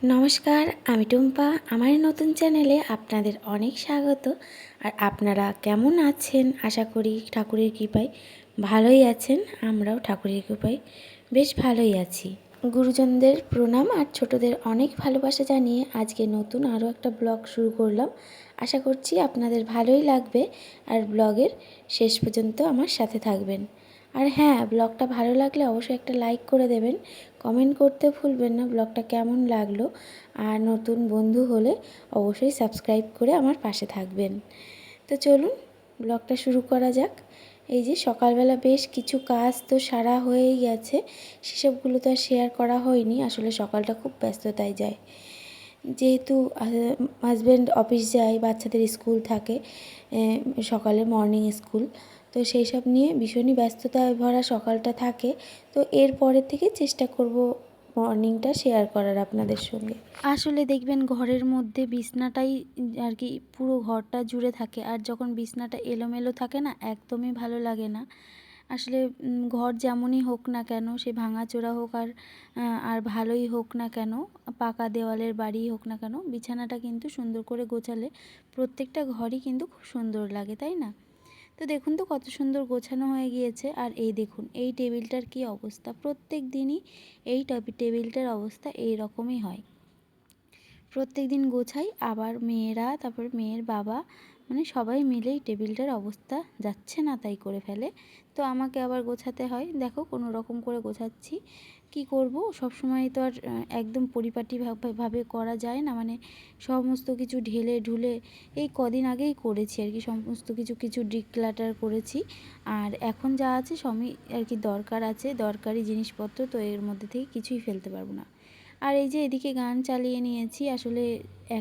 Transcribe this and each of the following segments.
নমস্কার, আমি টুম্পা। আমার নতুন চ্যানেলে আপনাদের অনেক স্বাগত। আর আপনারা কেমন আছেন? আশা করি ঠাকুরের কৃপায় ভালোই আছেন। আমরাও ঠাকুরের কৃপায় বেশ ভালোই আছি। গুরুজনদের প্রণাম আর ছোটদের অনেক ভালোবাসা জানিয়ে আজকে নতুন আরও একটা ব্লগ শুরু করলাম। আশা করছি আপনাদের ভালোই লাগবে আর ব্লগের শেষ পর্যন্ত আমার সাথে থাকবেন। আর হ্যাঁ, ব্লগটা ভালো লাগলে অবশ্যই একটা লাইক করে দেবেন, কমেন্ট করতে ভুলবেন না ব্লগটা কেমন লাগলো। আর নতুন বন্ধু হলে অবশ্যই সাবস্ক্রাইব করে আমার পাশে থাকবেন। তো চলুন ব্লগটা শুরু করা যাক। এই যে সকালবেলা বেশ কিছু কাজ তো সারা হয়েই গেছে, সেসবগুলো তো আর শেয়ার করা হয়নি। আসলে সকালটা খুব ব্যস্ততায় যায়, যেহেতু হাজব্যান্ড অফিস যায়, বাচ্চাদের স্কুল থাকে, সকালে মর্নিং স্কুল, তো সেই সব নিয়ে ভীষণই ব্যস্ততায় ভরা সকালটা থাকে। তো এরপরের থেকে চেষ্টা করব মর্নিংটা শেয়ার করার আপনাদের সঙ্গে। আসলে দেখবেন ঘরের মধ্যে বিছনাটাই আর কি পুরো ঘরটা জুড়ে থাকে, আর যখন বিছনাটা এলোমেলো থাকে না, একদমই ভালো লাগে না। আসলে ঘর যেমনই হোক না কেন, সে ভাঙাচোরা হোক আর ভালোই হোক না কেন, পাকা দেওয়ালের বাড়ি হোক না কেন, বিছানাটা কিন্তু সুন্দর করে গোছালে প্রত্যেকটা ঘরই কিন্তু খুব সুন্দর লাগে, তাই না? তো দেখুন তো কত সুন্দর গোছানো হয়ে গিয়েছে। আর এই দেখুন এই টেবিলটার কি অবস্থা, প্রত্যেক দিনই এই টেবিলটার অবস্থা এই রকমই হয়। প্রত্যেক দিন গোছাই, আবার মেয়েরা, তারপর মেয়ের বাবা, মানে সবাই মিলেই টেবিলটার অবস্থা যাচ্ছে না তাই করে ফেলে। তো আমাকে আবার গোছাতে হয়। দেখো কোনো রকম করে গোছাচ্ছি, কি করব, সব সময় তো আর একদম পরিপাটিভাবে করা যায় না। মানে সমস্ত কিছু ঢেলে ঢুলে এই কদিন আগেই করেছি আর কি, সমস্ত কিছু ডিক্লাটার করেছি। আর এখন যা আছে সবই আর কি দরকার আছে, দরকারি জিনিসপত্র, তো এর মধ্যে থেকে কিছুই ফেলতে পারবো না। আর এই যে এদিকে গান চালিয়ে নিয়েছি। আসলে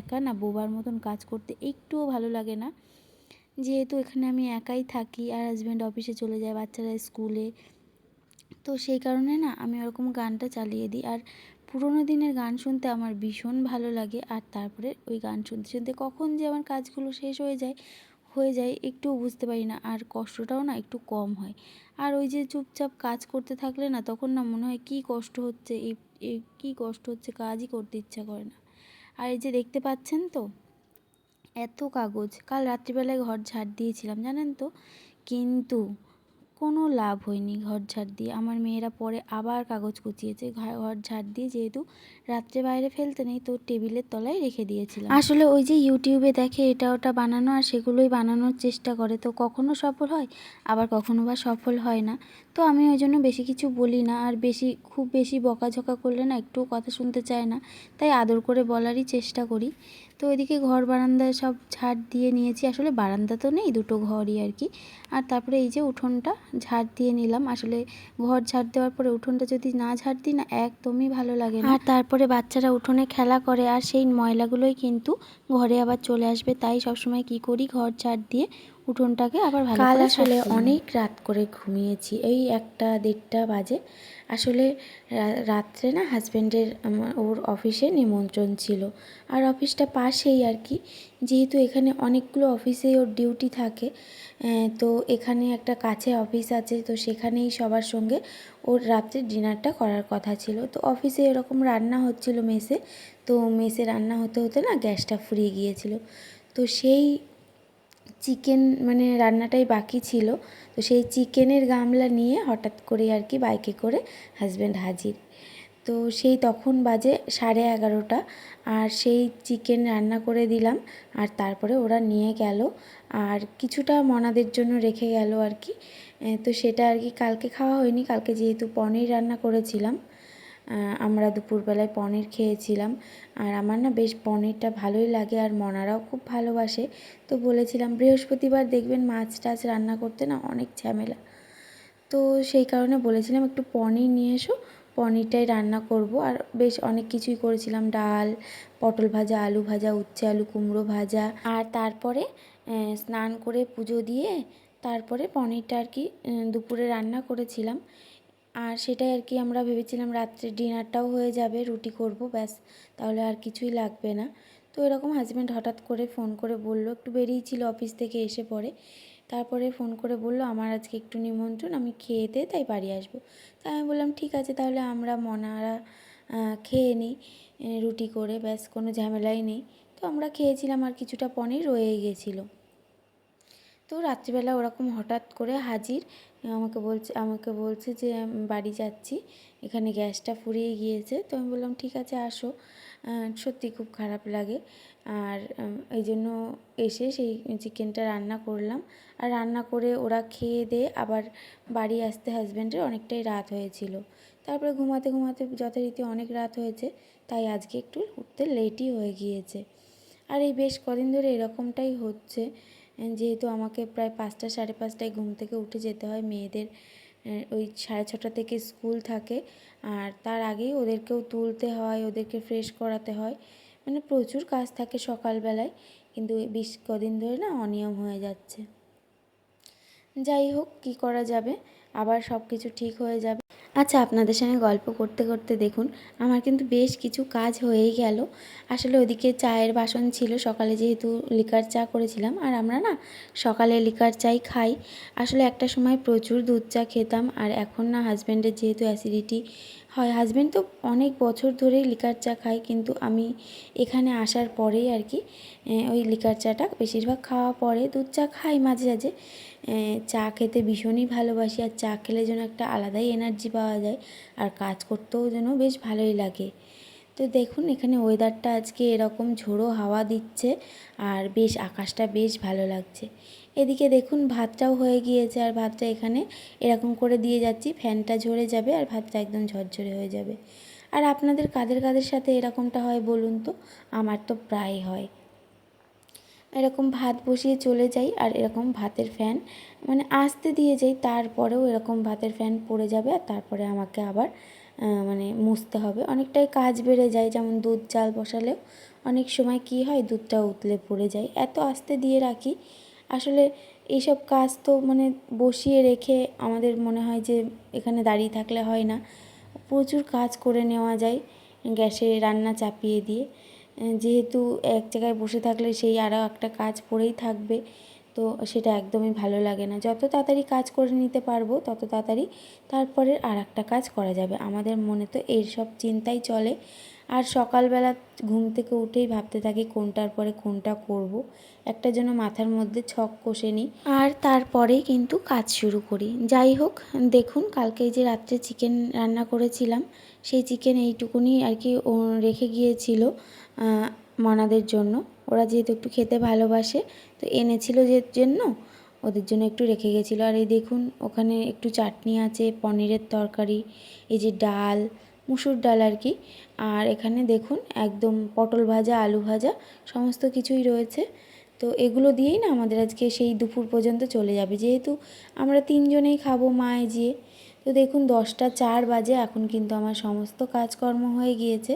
একা না বোবার মতন কাজ করতে একটুও ভালো লাগে না, যেহেতু এখানে আমি একাই থাকি আর হাজব্যান্ড অফিসে চলে যায়, বাচ্চারা স্কুলে। তো সেই কারণে না আমি ওরকম গানটা চালিয়ে দিই। আর পুরোনো দিনের গান শুনতে আমার ভীষণ ভালো লাগে। আর তারপরে ওই গান শুনতে শুনতে কখন যে আমার কাজগুলো শেষ হয়ে যায় একটুও বুঝতে পারি না, আর কষ্টটাও না একটু কম হয়। আর ওই যে চুপচাপ কাজ করতে থাকলে না, তখন না মনে হয় কী কষ্ট হচ্ছে, এই কী কষ্ট হচ্ছে, কাজই করতে ইচ্ছা করে না। আর এই যে দেখতে পাচ্ছেন তো এত কাগজ, কাল রাত্রিবেলায় ঘর ঝাড় দিয়েছিলাম জানেন তো, কিন্তু কোনো লাভ হয়নি ঘর ঝাড় দিয়ে। আমার মেয়েরা পরে আবার কাগজ কুচিয়েছে ঘর ঝাড় দিয়ে, যেহেতু রাত্রে বাইরে ফেলতে নেই, তো টেবিলের তলায় রেখে দিয়েছিলাম। আসলে ওই যে ইউটিউবে দেখে এটা ওটা বানানো, আর সেগুলোই বানানোর চেষ্টা করে, তো কখনো সফল হয় আবার কখনো বা সফল হয় না। তো আমি ওই জন্য বেশি কিছু বলি না, আর খুব বেশি বকাঝকা করলে না একটুও কথা শুনতে চায় না, তাই আদর করে বলারই চেষ্টা করি। তো ওইদিকে ঘর বারান্দায় সব ঝাড় দিয়ে নিয়েছি। আসলে বারান্দা তো নেই, দুটো ঘরই আর কি। আর তারপরে এই যে উঠোনটা ঝাড় দিয়ে নিলাম। আসলে ঘর ঝাড় দেওয়ার পরে উঠোনটা যদি না ঝাড় দিই না, একদমই ভালো লাগে না। আর তারপরে বাচ্চারা উঠোনে খেলা করে, আর সেই ময়লাগুলোই কিন্তু ঘরে আবার চলে আসবে, তাই সবসময় কি করি, ঘর ঝাড় দিয়ে উঠোনটাকে আবার ভালো করে। কাল আসলে অনেক রাত করে ঘুমিয়েছি, এই 1-1:30 বাজে। আসলে রাত্রে না হাজব্যান্ডের ওর অফিসে নিমন্ত্রণ ছিল, আর অফিসটা পাশেই আর কি, যেহেতু এখানে অনেকগুলো অফিসেই ওর ডিউটি থাকে। তো এখানে একটা কাছে অফিস আছে, তো সেখানেই সবার সঙ্গে ওর রাত্রে ডিনারটা করার কথা ছিল। তো অফিসে এরকম রান্না হচ্ছিল মেসে, তো মেসে রান্না হতে হতে না গ্যাসটা ফুরিয়ে গিয়েছিল। তো সেই চিকেন মানে রান্নাটাই বাকি ছিল, তো সেই চিকেনের গামলা নিয়ে হঠাৎ করে আর কি বাইকে করে হাজব্যান্ড হাজির। তো সেই তখন বাজে 11:30, আর সেই চিকেন রান্না করে দিলাম। আর তারপরে ওরা নিয়ে গেল, আর কিছুটা মনাদের জন্য রেখে গেল আর কি। তো সেটা আর কি কালকে খাওয়া হয়নি, কালকে যেহেতু পনির রান্না করেছিলাম, আমরা দুপুরবেলায় পনির খেয়েছিলাম। আর আমার না বেশ পনিরটা ভালোই লাগে, আর মনারাও খুব ভালোবাসে। তো বলেছিলাম বৃহস্পতিবার দেখবেন মাছ টাছ রান্না করতে না অনেক ঝামেলা, তো সেই কারণে বলেছিলাম একটু পনির নিয়ে এসো, পনিরটাই রান্না করব। আর বেশ অনেক কিছুই করেছিলাম, ডাল, পটল ভাজা, আলু ভাজা, উচ্ছে আলু কুমড়ো ভাজা। আর তারপরে স্নান করে পুজো দিয়ে তারপরে পনিরটা আর কি দুপুরে রান্না করেছিলাম। আর সেটাই আর কি আমরা ভেবেছিলাম রাত্রে ডিনারটাও হয়ে যাবে, রুটি করব ব্যাস, তাহলে আর কিছুই লাগবে না। তো এরকম হাজব্যান্ড হঠাৎ করে ফোন করে বলল, একটু বেরিয়েছিল অফিস থেকে এসে পরে, তারপরে ফোন করে বলল আমার আজকে একটু নিমন্ত্রণ, আমি খেয়ে দিয়ে তাই বাড়ি আসবো। তাই আমি বললাম ঠিক আছে, তাহলে আমরা মনারা খেয়ে নিই। রুটি করে, ব্যাস কোনো ঝামেলাই নেই। তো আমরা খেয়েছিলাম আর কিছুটা পনির রয়েই গেছিলো। তো রাত্রিবেলা ওরকম হঠাৎ করে হাজির, আমাকে বলছে যে বাড়ি যাচ্ছি, এখানে গ্যাসটা ফুরিয়ে গিয়েছে। তো আমি বললাম ঠিক আছে আসো। সত্যি খুব খারাপ লাগে। আর এই জন্য এসে সেই চিকেনটা রান্না করলাম। আর রান্না করে ওরা খেয়ে দিয়ে আবার বাড়ি আসতে হাজব্যান্ডের অনেকটাই রাত হয়েছিল। তারপরে ঘুমাতে ঘুমাতে যথারীতি অনেক রাত হয়েছে, তাই আজকে একটু উঠতে লেটই হয়ে গিয়েছে। আর এই বেশ কদিন ধরে এরকমটাই হচ্ছে, যেহেতু আমাকে প্রায় 5টা 5:30টায় ঘুম থেকে উঠে যেতে হয়। মেয়েদের ওই 6:30 থেকে স্কুল থাকে, আর তার আগেই ওদেরকেও তুলতে হয়, ওদেরকে ফ্রেশ করাতে হয়, মানে প্রচুর কাজ থাকে সকালবেলায়। কিন্তু বেশ কদিন ধরে না অনিয়ম হয়ে যাচ্ছে। যাই হোক, কী করা যাবে, আবার সব কিছু ঠিক হয়ে যাবে। আচ্ছা, আপনাদের সঙ্গে গল্প করতে করতে দেখুন আমার কিন্তু বেশ কিছু কাজ হয়েই গেল। আসলে ওদিকে চায়ের বাসন ছিল, সকালে যেহেতু লিকার চা করেছিলাম, আর আমরা না সকালে লিকার চাই খাই। আসলে একটা সময় প্রচুর দুধ চা খেতাম, আর এখন না হাজব্যান্ডের যেহেতু অ্যাসিডিটি হয়, হাজব্যান্ড তো অনেক বছর ধরেই লিকার চা খায়, কিন্তু আমি এখানে আসার পরেই আর কি ওই লিকার চাটা বেশিরভাগ খাওয়া পরে, দুধ চা খাই মাঝে মাঝে। চা খেতে ভীষণই ভালোবাসি, আর চা খেলে যেন একটা আলাদাই এনার্জি পাওয়া যায়, আর কাজ করতেও যেন বেশ ভালোই লাগে। তো দেখুন এখানে ওয়েদারটা আজকে এরকম ঝোড়ো হাওয়া দিচ্ছে, আর বেশ আকাশটা বেশ ভালো লাগছে। এদিকে দেখুন ভাতটাও হয়ে গিয়েছে, আর ভাতটা এখানে এরকম করে দিয়ে যাচ্ছি, ফ্যানটা ঝরে যাবে আর ভাতটা একদম ঝরঝরে হয়ে যাবে। আর আপনাদের কাদের কাদের সাথে এরকমটা হয় বলুন তো? আমার তো প্রায় হয়। এরকম ভাত বসিয়ে চলে যাই, আর এরকম ভাতের ফ্যান মানে আসতে দিয়ে যাই, তারপরেও এরকম ভাতের ফ্যান পড়ে যাবে, আর তারপরে আমাকে আবার মানে মুছতে হবে। অনেকটাই কাজ বেড়ে যায়, যেমন দুধ চাল বসালেও অনেক সময় কি হয়, দুধটা উতলে পড়ে যায়, এত আস্তে দিয়ে রাখি। আসলে এইসব কাজ তো মানে বসিয়ে রেখে আমাদের মনে হয় যে এখানে দাঁড়িয়ে থাকলে হয় না, প্রচুর কাজ করে নেওয়া যায় গ্যাসে রান্না চাপিয়ে দিয়ে। যেহেতু এক জায়গায় বসে থাকলে সেই আরও একটা কাজ পড়েই থাকবে, তো সেটা একদমই ভালো লাগে না। যত তাড়াতাড়ি কাজ করে নিতে পারবো তত তাড়াতাড়ি তারপরে আর একটা কাজ করা যাবে, আমাদের মনে তো এই সব চিন্তাই চলে। আর সকালবেলা ঘুম থেকে উঠেই ভাবতে থাকি কোনটার পরে কোনটা করব, একটা যেন মাথার মধ্যে ছক কষে নিই, আর তারপরেই কিন্তু কাজ শুরু করি। যাই হোক, দেখুন কালকে যে রাত্রে চিকেন রান্না করেছিলাম, সেই চিকেন এইটুকুনি আর কি ও রেখে গিয়েছিল মনাদের জন্য। ওরা যেহেতু একটু খেতে ভালোবাসে, তো এনেছিল যে জন্য ওদের জন্য একটু রেখে গেছিলো। আর এই দেখুন ওখানে একটু চাটনি আছে, পনিরের তরকারি, এই যে ডাল, মুসুর ডাল আর কি, আর এখানে দেখুন একদম পটল ভাজা, আলু ভাজা, সমস্ত কিছুই রয়েছে। তো এগুলো দিয়েই না আমাদের আজকে সেই দুপুর পর্যন্ত চলে যাবে, যেহেতু আমরা 3জনেই খাবো মায়ে যেয়ে। তো দেখুন 10টা 4 বাজে, এখন কিন্তু আমার সমস্ত কাজকর্ম হয়ে গিয়েছে।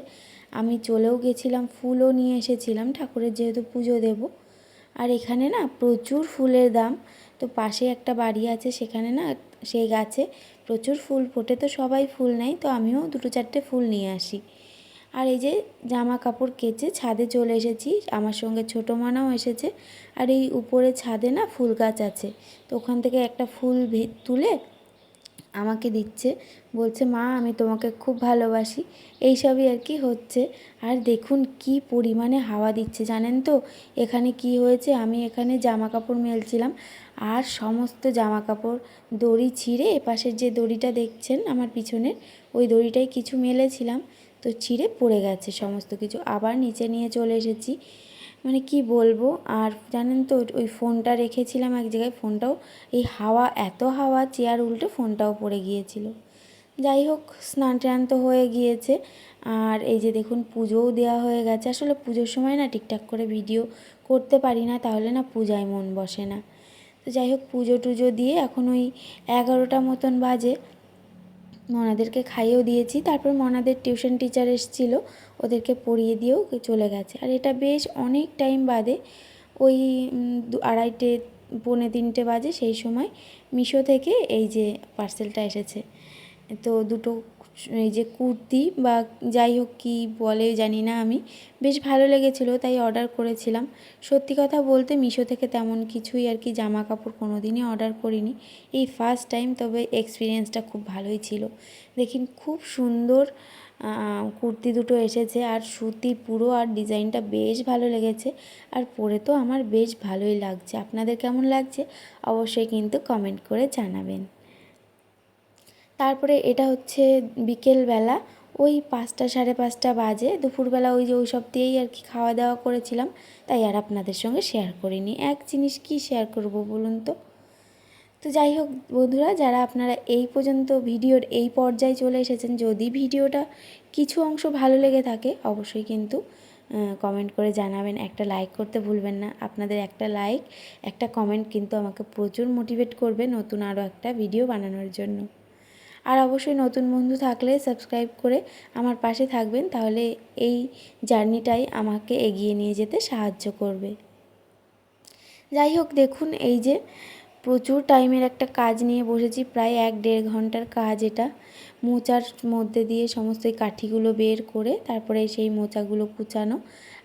আমি চলেও গেছিলাম, ফুলও নিয়ে এসেছিলাম, ঠাকুরের যেহেতু পুজো দেব। আর এখানে না প্রচুর ফুলের দাম। তো পাশে একটা বাড়ি আছে, সেখানে না সেই গাছে প্রচুর ফুল ফোটে, তো সবাই ফুল নেয়, তো আমিও 2-4টে ফুল নিয়ে আসি। আর এই যে জামা কাপড় কেচে ছাদে চলে এসেছি, আমার সঙ্গে ছোটো মানাও এসেছে। আর এই উপরে ছাদে না ফুল গাছ আছে, তো ওখান থেকে একটা ফুল তুলে আমাকে দিচ্ছে, বলছে মা আমি তোমাকে খুব ভালোবাসি, এইসবই আর কি হচ্ছে। আর দেখুন কি পরিমাণে হাওয়া দিচ্ছে জানেন তো। এখানে কি হয়েছে, আমি এখানে জামা কাপড় মেলছিলাম, আর সমস্ত জামা কাপড় দড়ি ছিঁড়ে, এপাশের যে দড়িটা দেখছেন আমার পিছনের, ওই দড়িটাই কিছু মেলেছিলাম, তো ছিঁড়ে পড়ে গেছে সমস্ত কিছু। আবার নিচে নিয়ে চলে এসেছি, মানে কি বলবো। আর জানেন তো ওই ফোনটা রেখেছিলাম এক জায়গায়, ফোনটাও এই হাওয়া, এত হাওয়া, চেয়ার উল্টে ফোনটাও পড়ে গিয়েছিল। যাই হোক, স্নান টান তো হয়ে গিয়েছে, আর এই যে দেখুন পুজোও দেওয়া হয়ে গেছে। আসলে পুজোর সময় না ঠিকঠাক করে ভিডিও করতে পারি না, তাহলে না পূজায় মন বসে না। তো যাই হোক, পুজো টুজো দিয়ে এখন ওই 11টা মতন বাজে, মনাদেরকে খাইয়েও দিয়েছি। তারপর মনাদের টিউশন টিচার এসেছিলো, ওদেরকে পড়িয়ে দিয়েও চলে গেছে। আর এটা বেশ অনেক টাইম বাদে, ওই 2-2:30 পৌনে 3টে বাজে, সেই সময় মিশো থেকে এই যে পার্সেলটা এসেছে। তো দুটো এই যে কুর্তি বা যাই হোক কী বলে জানি না, আমি বেশ ভালো লেগেছিলো তাই অর্ডার করেছিলাম। সত্যি কথা বলতে মিশো থেকে তেমন কিছুই আর কি জামা কাপড় কোনো দিনই অর্ডার করিনি, এই ফার্স্ট টাইম। তবে এক্সপিরিয়েন্সটা খুব ভালোই ছিল। দেখুন খুব সুন্দর কুর্তি দুটো এসেছে, আর সুতি পুরো, আর ডিজাইনটা বেশ ভালো লেগেছে, আর পরে তো আমার বেশ ভালোই লাগছে। আপনাদের কেমন লাগছে অবশ্যই কিন্তু কমেন্ট করে জানাবেন। তারপরে এটা হচ্ছে বিকেলবেলা, ওই 5টা 5:30 বাজে, দুপুরবেলা ওই যে ওই সব দিয়েই আর কি খাওয়া দাওয়া করেছিলাম, তাই আর আপনাদের সঙ্গে শেয়ার করিনি। এক জিনিস কি শেয়ার করব বলুন তো। তো যাই হোক বন্ধুরা, যারা আপনারা এই পর্যন্ত ভিডিওর এই পর্যায়ে চলে এসেছেন, যদি ভিডিওটা কিছু অংশ ভালো লেগে থাকে অবশ্যই কিন্তু কমেন্ট করে জানাবেন। একটা লাইক করতে ভুলবেন না। আপনাদের একটা লাইক, একটা কমেন্ট কিন্তু আমাকে প্রচুর মোটিভেট করবে নতুন আরও একটা ভিডিও বানানোর জন্য। আর অবশ্যই নতুন বন্ধু থাকলে সাবস্ক্রাইব করে আমার পাশে থাকবেন, তাহলে এই জার্নিটাই আমাকে এগিয়ে নিয়ে যেতে সাহায্য করবে। যাই হোক দেখুন, এই যে প্রচুর টাইমের একটা কাজ নিয়ে বসেছি, প্রায় 1-1.5 ঘন্টার কাজ এটা। মোচার মধ্যে দিয়ে সমস্ত এই কাঠিগুলো বের করে তারপরে সেই মোচাগুলো কুচানো।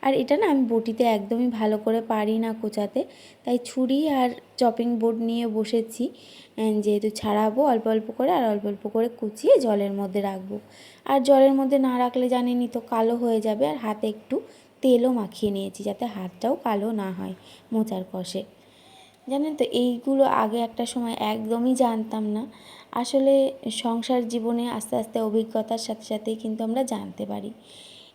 আর এটা না আমি বটিতে একদমই ভালো করে পারি না কোচাতে, তাই ছুরি আর চপিং বোর্ড নিয়ে বসেছি, যেহেতু ছাড়াবো অল্প অল্প করে, আর অল্প অল্প করে কুচিয়ে জলের মধ্যে রাখবো। আর জলের মধ্যে না রাখলে জানেনই তো কালো হয়ে যাবে। আর হাতে একটু তেলও মাখিয়ে নিয়েছি যাতে হাতটাও কালো না হয় মোচার কষে। জানেন তো এইগুলো আগে একটা সময় একদমই জানতাম না। আসলে সংসার জীবনে আস্তে আস্তে অভিজ্ঞতার সাথে সাথেই কিন্তু আমরা জানতে পারি।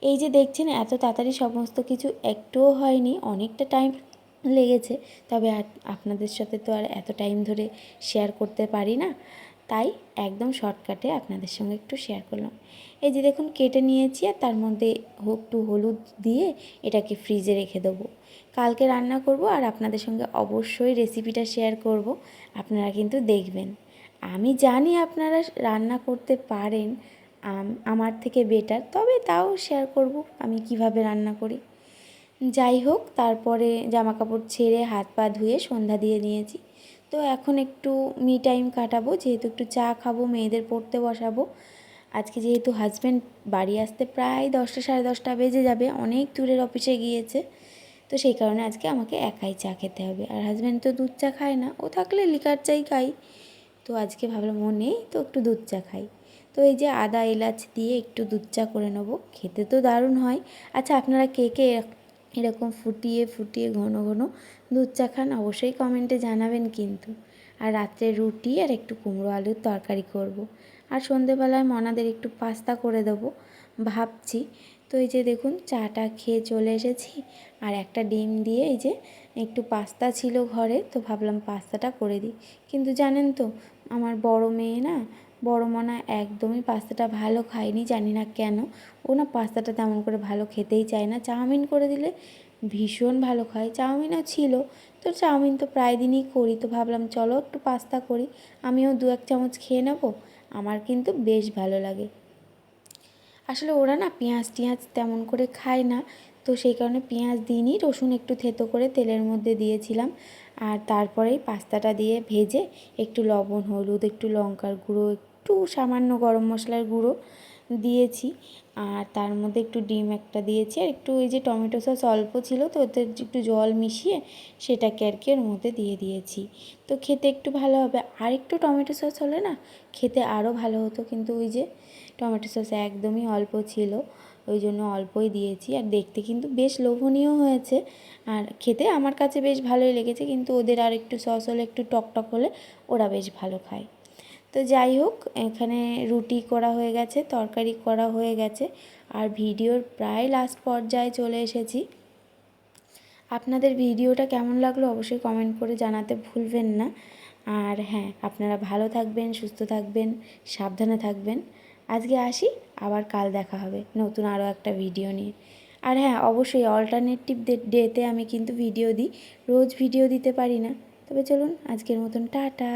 এই যে দেখছেন এত তাড়াতাড়ি সমস্ত কিছু একটুও হয়নি, অনেকটা টাইম লেগেছে। তবে আপনাদের সাথে তো আর এত টাইম ধরে শেয়ার করতে পারি না, তাই একদম শর্টকাটে আপনাদের সঙ্গে একটু শেয়ার করলাম। এই যে দেখুন কেটে নিয়েছি, আর তার মধ্যে একটু হলুদ দিয়ে এটাকে ফ্রিজে রেখে দেবো। কালকে রান্না করব, আর আপনাদের সঙ্গে অবশ্যই রেসিপিটা শেয়ার করব। আপনারা কিন্তু দেখবেন। আমি জানি আপনারা রান্না করতে পারেন আমার থেকে বেটার, তবে তাও শেয়ার করব আমি কিভাবে রান্না করি। যাই হোক, তারপরে জামা কাপড় ছেড়ে হাত পা ধুয়ে সন্ধ্যা দিয়ে নিয়েছি। তো এখন একটু মি টাইম কাটাবো, যেহেতু একটু চা খাবো, মেয়েদের পড়তে বসাবো। আজকে যেহেতু হাজব্যান্ড বাড়ি আসতে প্রায় 10টা 10:30 বেজে যাবে, অনেক দূরের অফিসে গিয়েছে, তো সেই কারণে আজকে আমাকে একাই চা খেতে হবে। আর হাজব্যান্ড তো দুধ চা খায় না, ও থাকলে লিকার চাই খাই, তো আজকে ভাবলাম ও নেই তো একটু দুধ চা খাই। তো এই যে আদা এলাচ দিয়ে একটু দুধ চা করে নেবো, খেতে তো দারুণ হয়। আচ্ছা আপনারা কে কে এরকম ফুটিয়ে ফুটিয়ে ঘন ঘন দুধ চা খান অবশ্যই কমেন্টে জানাবেন কিন্তু। আর রাত্রে রুটি আর একটু কুমড়ো আলুর তরকারি করব। আর সন্ধেবেলায় মনাদের একটু পাস্তা করে দেবো ভাবছি। তো এই যে দেখুন চাটা খেয়ে চলে এসেছি, আর একটা ডিম দিয়ে এই যে একটু পাস্তা ছিল ঘরে, তো ভাবলাম পাস্তাটা করে দিই। কিন্তু জানেন তো আমার বড় মেয়ে না, বড় মনা একদমই পাস্তাটা ভালো খায়নি, জানি না কেন। ও না পাস্তাটা তেমন করে ভালো খেতেই চায় না। চাউমিন করে দিলে ভীষণ ভালো খায়, চাউমিনও ছিল, তো চাউমিন তো প্রায় দিনই করি, তো ভাবলাম চলো একটু পাস্তা করি, আমিও 2-1 চামচ খেয়ে নেব, আমার কিন্তু বেশ ভালো লাগে। আসলে ওরা না পেঁয়াজ টিয়াজ তেমন করে খায় না, তো সেই কারণে পেঁয়াজ দিইনি, রসুন একটু থেতো করে তেলের মধ্যে দিয়েছিলাম, আর তারপরেই পাস্তাটা দিয়ে ভেজে একটু লবণ হলুদ একটু লঙ্কার গুঁড়ো একটু সামান্য গরম মশলার গুঁড়ো দিয়েছি, আর তার মধ্যে একটু ডিম একটা দিয়েছি, আর একটু ওই যে টমেটো সস অল্প ছিল, তো ওতে একটু জল মিশিয়ে সেটাকে আর কি ওর মধ্যে দিয়ে দিয়েছি। তো খেতে একটু ভালো হবে, আর একটু টমেটো সস হলে না খেতে আরও ভালো হতো, কিন্তু ওই যে টমেটো সস একদমই অল্প ছিল, ওই জন্য অল্পই দিয়েছি। আর দেখতে কিন্তু বেশ লোভনীয় হয়েছে, আর খেতে আমার কাছে বেশ ভালোই লেগেছে, কিন্তু ওদের আর একটু সস হলে একটু টকটক হলে ওরা বেশ ভালো খায়। তো যাই হোক, এখানে রুটি করা হয়ে গেছে, তরকারি করা হয়ে গেছে, আর ভিডিওর প্রায় লাস্ট পর্যায়ে চলে এসেছি। আপনাদের ভিডিওটা কেমন লাগলো অবশ্যই কমেন্ট করে জানাতে ভুলবেন না। আর হ্যাঁ, আপনারা ভালো থাকবেন, সুস্থ থাকবেন, সাবধানে থাকবেন। আজকে আসি, আবার কাল দেখা হবে নতুন আরও একটা ভিডিও নিয়ে। আর হ্যাঁ, অবশ্যই অল্টারনেটিভ ডেতে আমি কিন্তু ভিডিও দিই, রোজ ভিডিও দিতে পারি না। তবে চলুন আজকের মতন টাটা।